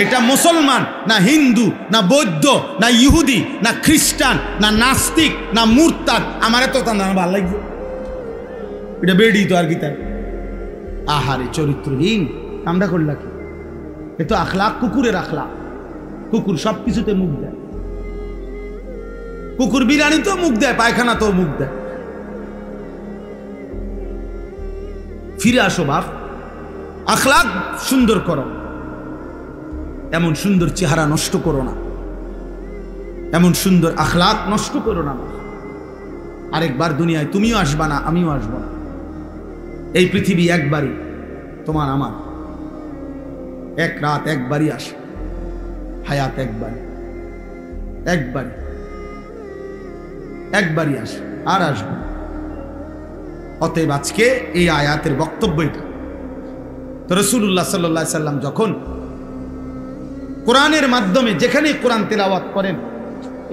S1: এটা মুসলমান না হিন্দু না বৌদ্ধ না ইহুদি না খ্রিস্টান না নাস্তিক না মুরতাদ, আমার এত ভালো লাগছে, এটা বেড়ি তো আর কি তাই। আহারে চরিত্রহীন, আমরা করলা কি? এ তো আখলাক কুকুরের আখলাক। কুকুর সব কিছুতে মুখ দেয়, কুকুর বিরিয়ানি তো মুখ দেয়, পায়খানা তো মুখ দেয়। ফিরে আসো বাপ, আখলাক সুন্দর করো, এমন সুন্দর চেহারা নষ্ট করো না, এমন সুন্দর আখলাক নষ্ট করো না। আরেকবার দুনিয়ায় তুমিও আসবা না, আমিও আসবো না। এই পৃথিবী একবারই, তোমার আমার, এক রাত একবারই আসে, হায়াত একবারই, একবারই আসে, আর আসবে। অতএব আজকে এই আয়াতের বক্তব্য এটা। তো রাসূলুল্লাহ সাল্লাল্লাহু আলাইহি সাল্লাম যখন কোরআনের মাধ্যমে যেখানে কোরআন তেলাওয়াত করেন,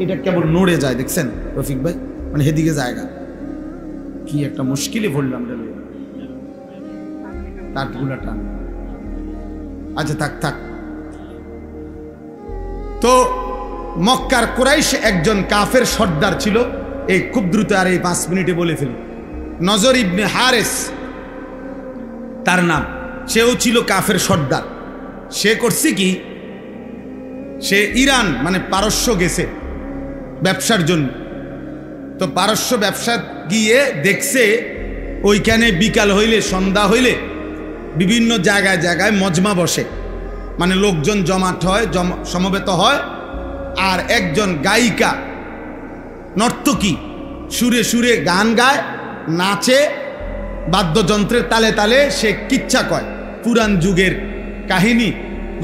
S1: এটা কেবল নড়ে যায়, দেখছেন রফিক ভাই, মানে হেদিকে জায়গা কি একটা মুশকিলে পড়লাম রে, তারগুলা টান। আচ্ছা থাক থাক। তো মক্কার কুরাইশ একজন কাফের সর্দার ছিল, এই খুব দ্রুত আর এই 5 মিনিটে বলে ফেলি, নজর ইবনে হারেস তার নাম। সেও ছিল কাফের সর্দার। সে করছে কি, সে ইরান মানে পারস্য গেছে ব্যবসার জন্য। তো পারস্য ব্যবসা গিয়ে দেখছে ওইখানে বিকাল হইলে, সন্ধ্যা হইলে বিভিন্ন জায়গায় জায়গায় মজমা বসে, মানে লোকজন জমাট হয়, সমবেত হয়, আর একজন গায়িকা নর্তকী সুরে সুরে গান গায়, নাচে, বাদ্যযন্ত্রের তালে তালে সে কিচ্ছা কয়, পুরান যুগের কাহিনী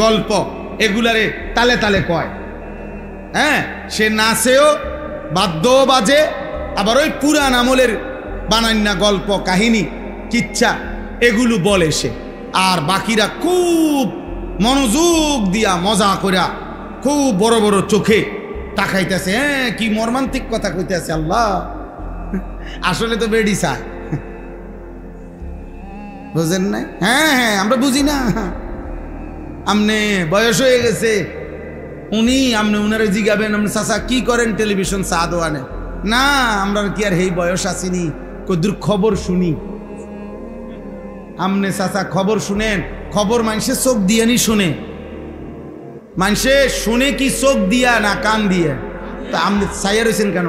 S1: গল্প এগুলারে তালে তালে কয়। হ্যাঁ, সে নাচেও, বাদ্যও বাজে, আবার ওই পুরান আমলের বানান্না গল্প কাহিনী কিচ্ছা এগুলো বলে সে, আর বাকিরা খুব মনোযোগ দিয়া মজা কইরা খুব বড় বড় চোখে তাকাইতেছে, হ্যাঁ কি মর্মান্তিক কথা কইতেছে আল্লাহ, আসলে তো বেডি চায়, বুঝেন না? হ্যাঁ হ্যাঁ আমরা বুঝি না, আমনে বয়স হয়ে গেছে, উনি আমনে উনারে জিগাবেন আপনি চাচা কি করেন টেলিভিশন চা দোয়ানে, না আমরা কি আর এই বয়স আসিনি, কদ্দুর খবর শুনি। আমনে চাচা খবর শুনেন, খবর মানুষের চোখ দিয়ে নি শুনে, মানুষে শুনে কি চোখ দিয়া না কান দিয়ে? তা আপনি চাইয়া রয়েছেন কেন?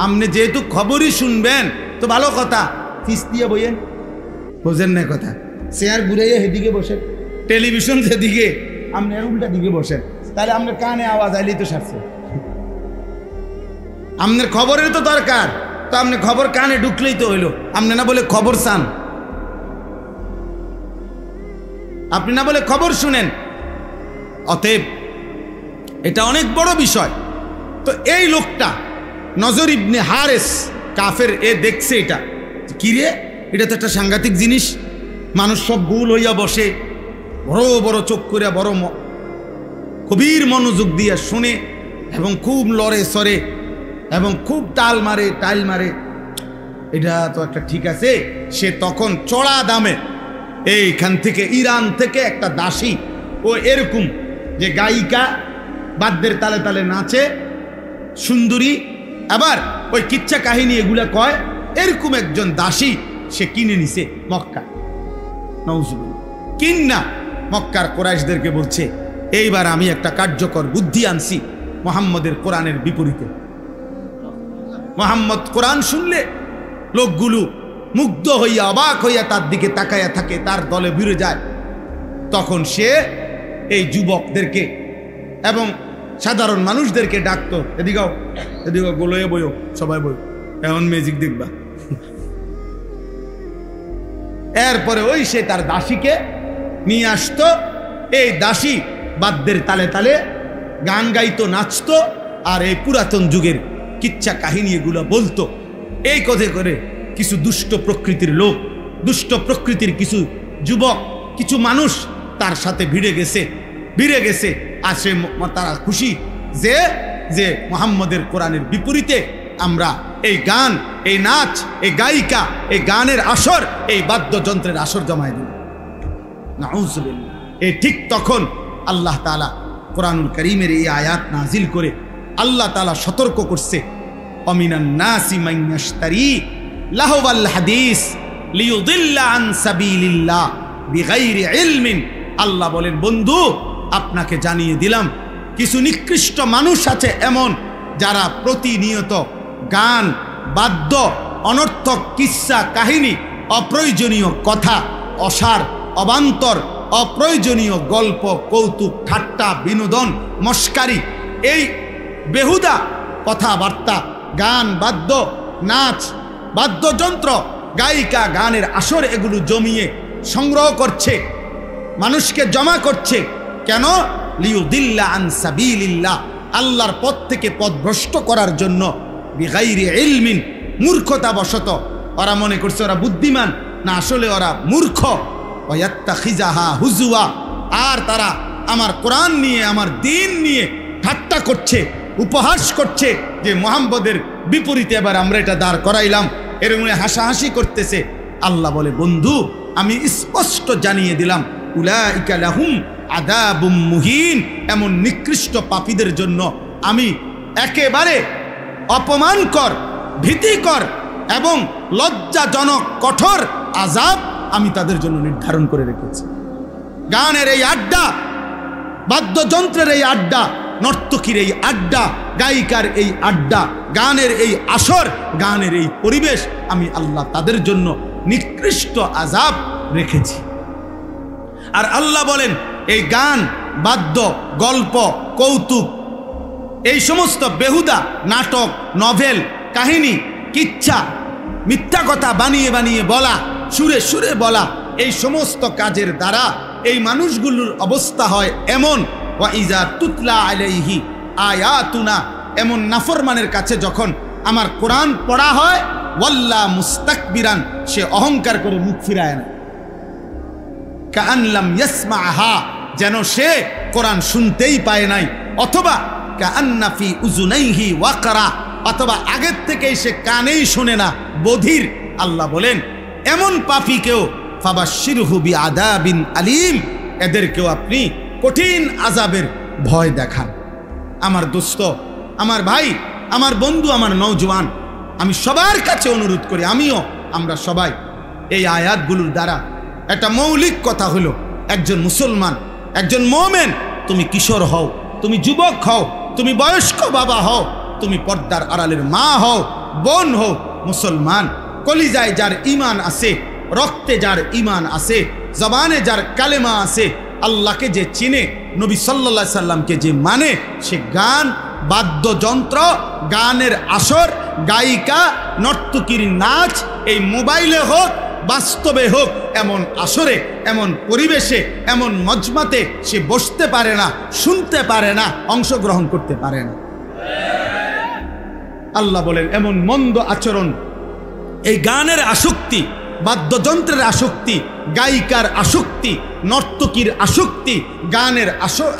S1: আপনি যেহেতু খবরই শুনবেন তো ভালো কথা, ফিস দিয়ে বইয়েন, বোঝেন না কথা, চেয়ার ঘুরাইয়া সেদিকে বসেন, টেলিভিশন যেদিকে আপনি উল্টা দিকে বসেন, তাহলে আপনার কানে আওয়াজ আইলেই তো সারছে। আপনার খবরের তো দরকার, তো আপনি খবর কানে ঢুকলেই তো হইলো, আপনি না বলে খবর চান, আপনি না বলে খবর শুনেন। অতএব এটা অনেক বড় বিষয়। তো এই লোকটা নজর ইবনে হারেস কাফের, এ দেখছে এটা, কি রে এটা তো একটা সাংঘাতিক জিনিস, মানুষ সব ভুল হইয়া বসে, বড় বড় চোখ করে বড় গভীর মনোযোগ দিয়া শুনে এবং খুব লড়ে সরে এবং খুব টাইল মারে, এটা তো একটা ঠিক আছে। সে তখন চড়া দামে এইখান থেকে ইরান থেকে একটা দাসী, ও এরকম যে গায়িকা, বাদ্যের তালে তালে নাচে, সুন্দরী, আবার ওই কিচ্ছা কাহিনী এগুলা কয়, এরকম একজন দাসী সে কিনে নিছে মক্কা, নাউজুবিল্লাহ। কিন্না মক্কার কুরাইশদেরকে বলছে, এইবার আমি একটা কার্যকর বুদ্ধি আনছি মুহাম্মদের কোরআনের বিপরীতে। মুহাম্মদ কোরআন শুনলে লোকগুলো মুগ্ধ হইয়া অবাক হইয়া তার দিকে তাকাইয়া থাকে, তার দলে ভিড়ে যায়। তখন সে এই যুবকদেরকে এবং সাধারণ মানুষদেরকে ডাকতো, এদিকেও গোলয়ে বইও, সবাই বই, এমন ম্যাজিক দেখবা। এরপরে ওই সে তার দাসীকে নিয়ে আসতো, এই দাসী বাদ্যের তালে তালে গান গাইতো, নাচতো, আর এই পুরাতন যুগের কিচ্ছা কাহিনী এগুলো বলতো। এই কথা করে কিছু দুষ্ট প্রকৃতির লোক, দুষ্ট প্রকৃতির কিছু যুবক, কিছু মানুষ তার সাথে ভিড়ে গেছে। আর সে তারা খুশি যে যে মুহাম্মদের কোরআনের বিপরীতে আমরা এই গান, এই নাচ, এই গায়িকা, এই গানের আসর, এই বাদ্যযন্ত্রের আসর জমায় দিল। নাউজুবিল্লাহ। এই ঠিক তখন আল্লাহ তাআলা কোরআনুল কারীমের এই আয়াত নাজিল করে আল্লাহ তাআলা সতর্ক করছে, অমিনান নাসি মান ইয়াশতারি লাহওয়াল হাদিস লিয়ুদিল্লা আন সাবিলিল্লাহ বিগাইরি ইলমিন। আল্লাহ বলেন, বন্ধু আপনাকে জানিয়ে দিলাম, কিছু নিকৃষ্ট মানুষ আছে এমন, যারা প্রতিনিয়ত গান, বাদ্য, অনর্থক কিস্সা কাহিনী, অপ্রয়োজনীয় কথা, অসার, অবান্তর, অপ্রয়োজনীয় গল্প, কৌতুক, ঠাট্টা, বিনোদন, মস্কারি, এই বেহুদা কথাবার্তা, গান, বাদ্য, নাচ, বাদ্যযন্ত্র, গায়িকা, গানের আসর, এগুলো জমিয়ে সংগ্রহ করছে, মানুষকে জমা করছে। কেন? লিয়ুদিল্লা আন সাবিলিল্লাহ, আল্লাহর পথ থেকে পথভ্রষ্ট করার জন্য। বিগাইরি ইলমিন, মূর্খতা বশত। ওরা মনে করছে ওরা বুদ্ধিমান, না আসলে ওরা মূর্খ। ওয়াত্তাখিজাহা হুজুয়া, আর তারা আমার কোরআন নিয়ে, আমার দ্বীন নিয়ে ঠাট্টা করছে, উপহাস করছে যে মুহাম্মদের বিপরীতে এবার আমরা এটা দাঁড় করাইলাম, এরকম হাসাহাসি করতেছে। আল্লাহ বলে, বন্ধু আমি স্পষ্ট জানিয়ে দিলাম, উলাইকা লাহুম আযাবুম মুহিন, এমন নিকৃষ্ট পাপীদের জন্য আমি একেবারে অপমানকর, ভীতিকর এবং লজ্জাজনক কঠোর আযাব আমি তাদের জন্য নির্ধারণ করে রেখেছি। গানের এই আড্ডা, বাদ্যযন্ত্রের এই আড্ডা, নর্তকীর এই আড্ডা, গায়িকার এই আড্ডা, গানের এই আসর, গানের এই পরিবেশ, আমি আল্লাহ তাদের জন্য নিকৃষ্ট আযাব রেখেছি। আর আল্লাহ বলেন, এই গান, বাদ্য, গল্প, কৌতুক, এই সমস্ত বেহুদা নাটক, নভেল, কাহিনী, কিচ্ছা, মিথ্যা কথা বানিয়ে বানিয়ে বলা, সুরে সুরে বলা, এই সমস্ত কাজের দ্বারা এই মানুষগুলোর অবস্থা হয় এমন, ওয়াইজা তুতলা আলাইহি আয়াতুনা, এমন নাফরমানের কাছে যখন আমার কোরআন পড়া হয়, ওয়াল্লা মুস্তাকবিরান, সে অহংকার করে মুখ ফিরায় না। কাআন লাম ইয়াসমাআহা, যেন সে কোরআন শুনতেই পায় নাই, অথবা কাআন্না ফি উযুনাইহি ওয়াকরা, অথবা আগের থেকেই সে কানেই শুনে না, বধির। আল্লাহ বলেন এমন পাপীকেও ফাবাশশিরহু বিআযাবিন আলীম, এদেরকেও আপনি কঠিন আযাবের ভয় দেখান। আমার দোস্ত, আমার ভাই, আমার বন্ধু, আমার নওজওয়ান, আমি সবার কাছে অনুরোধ করি, আমরা সবাই এই আয়াতগুলোর দ্বারা একটা মৌলিক কথা হলো, একজন মুসলমান, একজন মুমিন, তুমি কিশোর হও, তুমি যুবক হও, তুমি বয়স্ক বাবা হও, তুমি পর্দার আড়ালের মা হও, বোন হও, মুসলমান, কলিজায় যার ঈমান আছে, রক্তে যার ঈমান আছে, জবানে যার কালেমা আছে, আল্লাহকে যে চিনে, নবী সাল্লাল্লাহু আলাইহি সাল্লামকে যে মানে, সে গান, বাদ্যযন্ত্র, গানের আসর, গায়িকা, নর্তকীর নাচ, এই মোবাইলে হোক, বাস্তবে হোক, এমন আসরে, এমন পরিবেশে, এমন মজমাতে সে বসতে পারে না, শুনতে পারে না, অংশগ্রহণ করতে পারে না। আল্লাহ বলেন এমন মন্দ আচরণ, এই গানের আসক্তি, বাদ্যযন্ত্রের আসক্তি, গায়িকার আসক্তি, নর্তকীর আসক্তি, গানের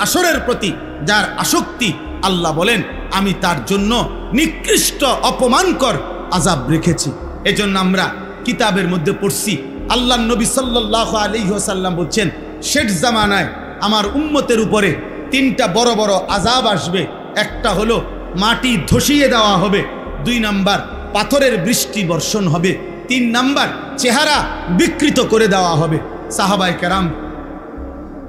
S1: আসরের প্রতি যার আসক্তি, আল্লাহ বলেন আমি তার জন্য নিকৃষ্ট অপমানকর আযাব রেখেছি। এজন্য আমরা কিতাবের মধ্যে পড়ছি, আল্লাহর নবী সাল্লাল্লাহু আলাইহি ওয়াসাল্লাম বলছেন শেষ জামানায় আমার উম্মতের উপরে তিনটা বড় বড় আযাব আসবে। একটা হলো মাটি ধসিয়ে দেওয়া হবে, 2 নাম্বার পাথরের বৃষ্টি বর্ষণ হবে, 3 নাম্বার চেহারা বিকৃত করে দেওয়া হবে। সাহাবায়ে কেরাম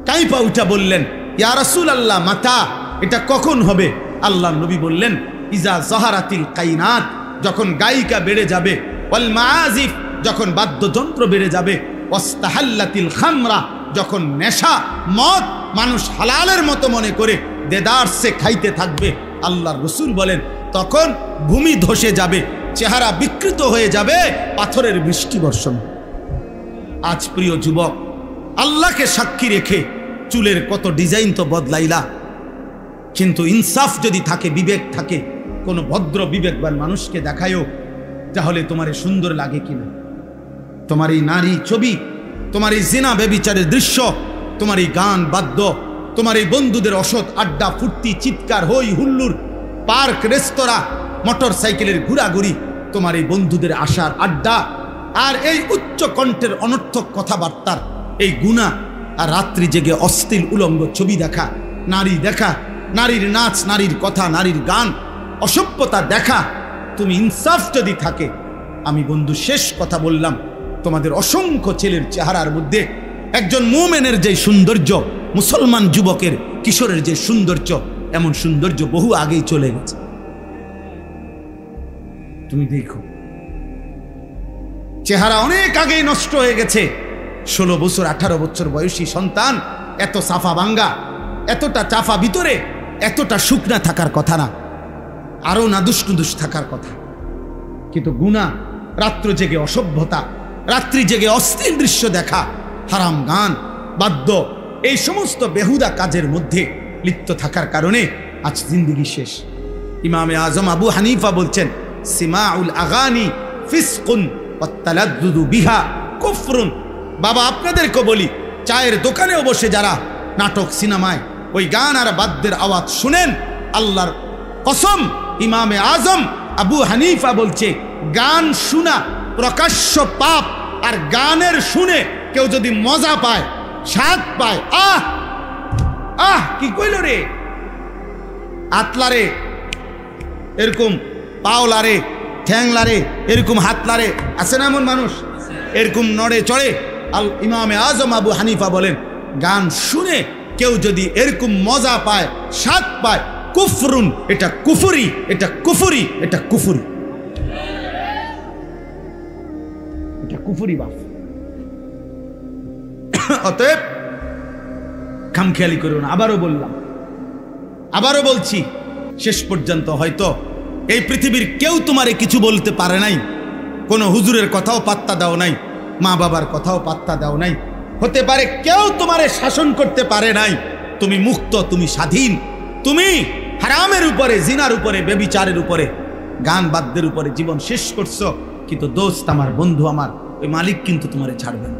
S1: কাইপা উঠা বললেন ইয়া রাসূলুল্লাহ, মাতা, এটা কখন হবে? আল্লাহর নবী বললেন ইজা যাহারাতিল কাইনাত, যখন গায়িকা বেড়ে যাবে, ওয়াল মাআজিফ, যখন বাদ্যযন্ত্র বেড়ে যাবে, ওয়াস্তাহাল্লাতিল খামরা, যখন নেশা, মদ মানুষ হালালের মতো মনে করে দেদারসে খাইতে থাকবে। আল্লাহর রাসূল বলেন তখন ভূমি ধসে যাবে, চেহারা বিকৃত হয়ে যাবে, পাথরের বৃষ্টি বর্ষণ। আজ প্রিয় যুবক, আল্লাহকে সাক্ষী রেখে চুলের কত ডিজাইন তো বদলাইলা, কিন্তু ইনসাফ যদি থাকে, বিবেক থাকে, কোনো ভদ্র বিবেকবান মানুষকে দেখায়ও, তাহলে তোমার সুন্দর লাগে কিনা? তোমার এই নারী ছবি, তোমার এই জিনা ব্যভিচারের দৃশ্য, তোমার এই গান বাদ্য, তোমার এই বন্ধুদের অসৎ আড্ডা, ফুর্তি, চিৎকার, হই হুল্লুর, পার্ক, রেস্তোরাঁ, মোটর সাইকেলের ঘোরাঘুরি, তোমার এই বন্ধুদের আশার আড্ডা, আর এই উচ্চ কণ্ঠের অনর্থক কথাবার্তার এই গুনাহ, আর রাত্রি জেগে অশ্লীল উলঙ্গ ছবি দেখা, নারী দেখা, নারীর নাচ, নারীর কথা, নারীর গান, অসভ্যতা দেখা, তুমি ইনসাফ যদি থাকে, আমি বন্ধু শেষ কথা বললাম, তোমাদের অসংখ্য ছেলের চেহারার মধ্যে একজন মুমিনের যে সৌন্দর্য, মুসলমান যুবকের, কিশোরের যে সৌন্দর্য, এমন সৌন্দর্য বহু আগেই চলে গেছে। তুমি দেখো, চেহারা অনেক আগেই নষ্ট হয়ে গেছে। 16 বছর 18 বছর বয়সী সন্তান এত সাফা ভাঙ্গা, এতটা চাফা ভিতরে, এতটা শুকনা থাকার কথা না, আরো নাদুস নুদুস থাকার কথা। কিন্তু গুনাহ, রাত্র জেগে অসভ্যতা, রাত্রি জেগে অশ্লীল দৃশ্য দেখা, হারাম গান, বাদ্য, এই সমস্ত বেহুদা কাজের মধ্যে লিপ্ত থাকার কারণে আজ জিন্দেগি শেষ। ইমামে আজম আবু হানিফা বলছেন সিমাউল আগানি ফিসকুন ওয়াত তালাদ্দুদু বিহা কুফরুন। বাবা, আপনাদেরকে বলি, চায়ের দোকানেও বসে যারা নাটক, সিনেমায় ওই গান আর বাদ্যের আওয়াজ শুনেন, আল্লাহর কসম, ইমামে আজম আবু হানিফা বলছে গান শোনা প্রকাশ্য পাপ। আর গানের শুনে কেউ যদি মজা পায়, স্বাদ পায়, আহ আহ কি কইল রে, আতলারে, এরকম পাওলারে, ঠ্যাংলারে, এরকম হাতলারে, আছে না এমন মানুষ? এরকম নড়ে চড়ে। ইমামে আজম আবু হানিফা বলেন গান শুনে কেউ যদি এরকম মজা পায়, স্বাদ পায়, কুফরুন, এটা কুফরি, এটা কুফরি, এটা কুফরি, এটা কুফরি বাপ। অতএব খামখেয়ালি করো না। আবারও বললাম, আবারও বলছি, শেষ পর্যন্ত হয়তো এই পৃথিবীর কেউ তোমারে কিছু বলতে পারে নাই, কোনো হুজুরের কথাও পাত্তা দাও নাই, মা বাবার কথাও পাত্তা দাও নাই, হতে পারে কেউ তোমারে শাসন করতে পারে নাই, তুমি মুক্ত, তুমি স্বাধীন, তুমি হারামের উপরে, জিনার উপরে, ব্যভিচারের উপরে, গান বাদ্যের উপরে জীবন শেষ করছো, কিন্তু দোস্ত আমার, বন্ধু আমার, ওই মালিক কিন্তু তোমারে ছাড়বে না,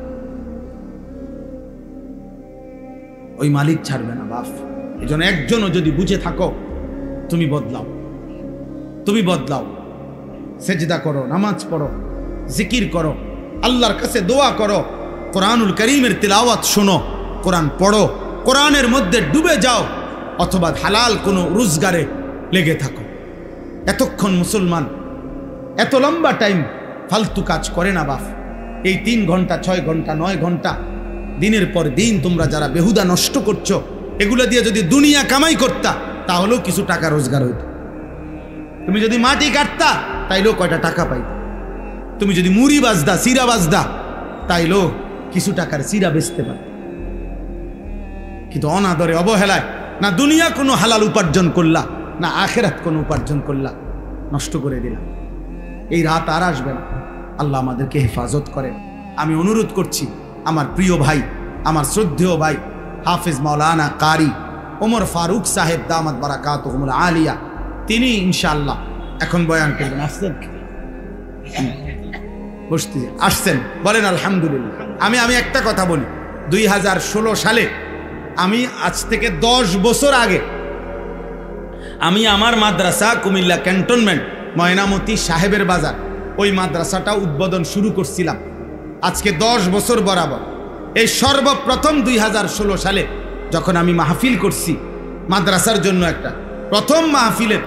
S1: ওই মালিক ছাড়বে না বাপ। এই জন্য একজনও যদি বুঝে থাকো, তুমি বদলাও, তুমি বদলাও। সেজদা করো, নামাজ পড়ো, জিকির করো, আল্লাহর কাছে দোয়া করো, কোরআনুল করিমের তিলাওয়াত শোনো, কোরআন পড়ো, কোরআনের মধ্যে ডুবে যাও, অথবা হালাল কোনো রোজগারে লেগে থাকো। এতক্ষণ মুসলমান এত লম্বা টাইম ফালতু কাজ করে না বাপ। এই 3 ঘন্টা 6 ঘন্টা 9 ঘন্টা দিনের পর দিন তোমরা যারা বেহুদা নষ্ট করছো, এগুলো দিয়ে যদি দুনিয়া কামাই করতা তাহলেও কিছু টাকা রোজগার হইত। তুমি যদি মাটি কাটতা তাইলেও কয়টা টাকা পাইতা। তুমি যদি মুড়ি বাজদা, সিরা বাজদা, তাইলেও কিছু টাকার সিরা বেচতে পারত। কিন্তু অনাদরে, অবহেলায় না দুনিয়া কোনো হালাল উপার্জন করলা, না আখেরাত কোনো উপার্জন করলা, নষ্ট করে দিলাম। এই রাত আর আসবে না। আল্লাহ আমাদেরকে হেফাজত করেন। আমি অনুরোধ করছি আমার প্রিয় ভাই, আমার শ্রদ্ধেয় ভাই হাফেজ মাওলানা কারি ওমর ফারুক সাহেব দামাত বারাকাতুহুল আলিয়া, তিনি ইনশাআল্লাহ এখন বয়ান করবেন। আসছেন? বসতে আসছেন? বলেন আলহামদুলিল্লাহ। আমি একটা কথা বলি, 2016 সালে, আমি আজ থেকে 10 বছর আগে আমি আমার মাদ্রাসা কুমিল্লা ক্যান্টনমেন্ট ময়নামতি সাহেবের বাজার, ওই মাদ্রাসাটা উদ্বোধন শুরু করছিলাম আজকে 10 বছর বরাবর। এই সর্বপ্রথম 2016 সালে যখন আমি মাহফিল করছি মাদ্রাসার জন্য, একটা প্রথম মাহফিলের